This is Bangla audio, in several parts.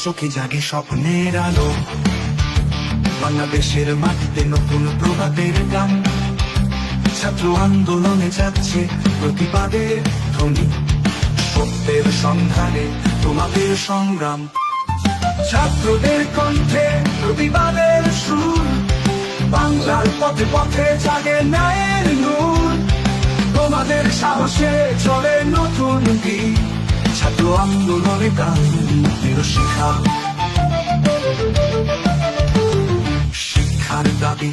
চোখে জাগে স্বপ্নের আলো। বাংলাদেশের মাটিতে নতুন প্রভাতের গান, ছাত্র আন্দোলনে যাচ্ছে প্রতিবাদের ধ্বনি। সত্যের সন্ধানে তোমাদের সংগ্রাম, ছাত্রদের কণ্ঠে প্রতিবাদের সুর। বাংলার পথে পথে জাগে ন্যায়ের নূর, তোমাদের সাহসে চলে নতুন দিন। ছাত্র আন্দোলনে গান শিক্ষা, শিক্ষার দাবি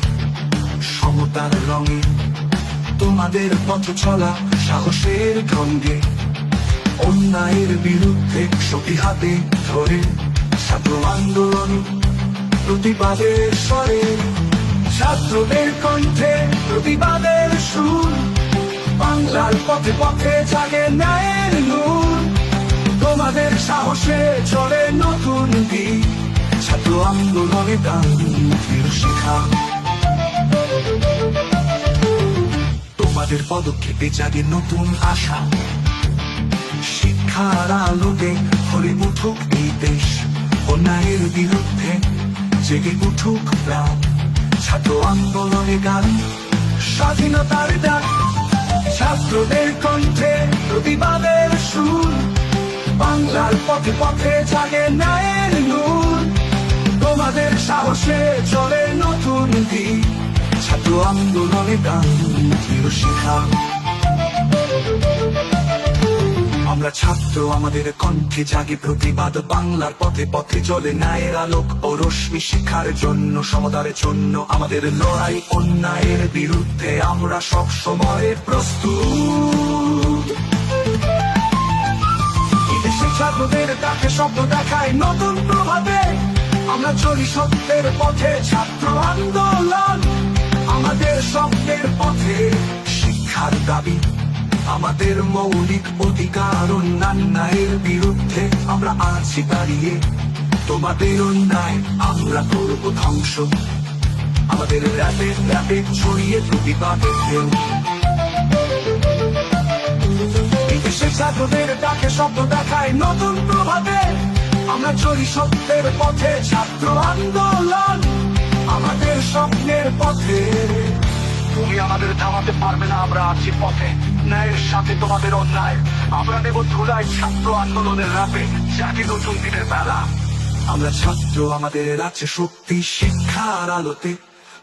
সমতার রঙে, তোমাদের পথ চলা সাহসের ঢঙ্গে। অন্যায়ের বিরুদ্ধে শক্তি হাতে ধরে ছাত্র আন্দোলন প্রতিবাদের স্বরে। ছাত্রদের কণ্ঠে প্রতিবাদের সুর, বাংলার পথে পথে জাগে ন্যায়ের নূর। তোমাদের সাহসে চলে নতুন দিন, ছাত্র আন্দোলনে গান শিক্ষা। তোমাদের পদক্ষেপে জাগে নতুন আশা, শিক্ষার আলোতে ভরে উঠুক এই দেশ। অন্যায়ের বিরুদ্ধে জেগে উঠুক প্রাণ, ছাত্র আন্দোলনে গান স্বাধীনতার ডাক। ছাত্রদের কণ্ঠে প্রতিবাদের সুর, বাংলার পথে পথে জাগে ন্যায়ের নূর। তোমাদের সাহসে চলে নতুন দিন, ছাত্র আন্দোলনে গান শিক্ষা। আমরা ছাত্র, আমাদের কণ্ঠে জাগে প্রতিবাদ। বাংলার পথে পথে চলে ন্যায়ের আলোক ও রশ্মি। শিক্ষার জন্য, সমতার জন্য আমাদের লড়াই। অন্যায়ের বিরুদ্ধে আমরা সব সময় প্রস্তুত। দেশের ছাত্রদের ডাকে শব্দ দেখায় নতুন প্রভাতে, আমরা চলি সত্যের পথে। ছাত্র আন্দোলন আমাদের স্বপ্নের পথে। শিক্ষার দাবি আমাদের মৌলিক অধিকার। অন্যায়ের বিরুদ্ধে আমরা আছি দাঁড়িয়ে, তোমাদের অন্যায় আমরা করব ধ্বংস। আমাদের রাতে রাতে ছড়িয়ে প্রতিবাদের ঢেউ। দেশের ছাত্রদের ডাকে শব্দ দেখায় নতুন প্রভাতে, আমরা চলি সত্যের পথে। ছাত্র আন্দোলন আমাদের স্বপ্নের পথে। তুমি আমাদের থামাতে পারবে না, আমরা আছি পথে। ন্যায়ের সাথে তোমাদের অন্যায় আমরা নেব ধুলাই। ছাত্র আন্দোলনের রাতে জাগে নতুন দিনের বেলা। আমরা ছাত্র, আমাদের আছে শক্তি। শিক্ষার আলোতে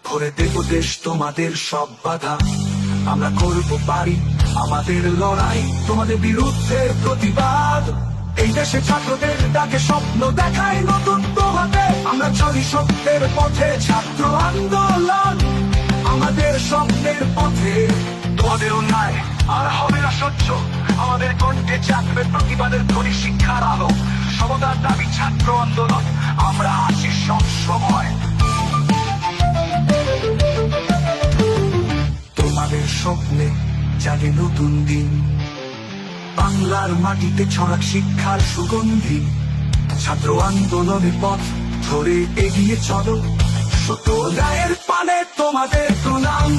ভরে দেব দেশ তোমাদের সব বাধা। আমরা করব পারি আমাদের লড়াই, তোমাদের বিরুদ্ধে প্রতিবাদ। এই দেশে ছাত্রদের ডাকে স্বপ্ন দেখায় নতুন প্রভাতে, আমরা চলি সত্যের পথে। ছাত্র আন্দোলন আমাদের স্বপ্নের পথে। তোমাদের অন্যায় আর হবে না সহ্য, আমাদের কণ্ঠে জাগবে প্রতিবাদের ধ্বনি। শিক্ষার আলো, সমতার দাবি, ছাত্র আন্দোলন আমরা আছি সব সময়। তোমাদের স্বপ্নে জাগে নতুন দিন, বাংলার মাটিতে ছড়াক শিক্ষার সুগন্ধি। ছাত্র আন্দোলনের পথ ধরে এগিয়ে চলো, সত্য ন্যায়ের পানে তোমাদের প্রণাম।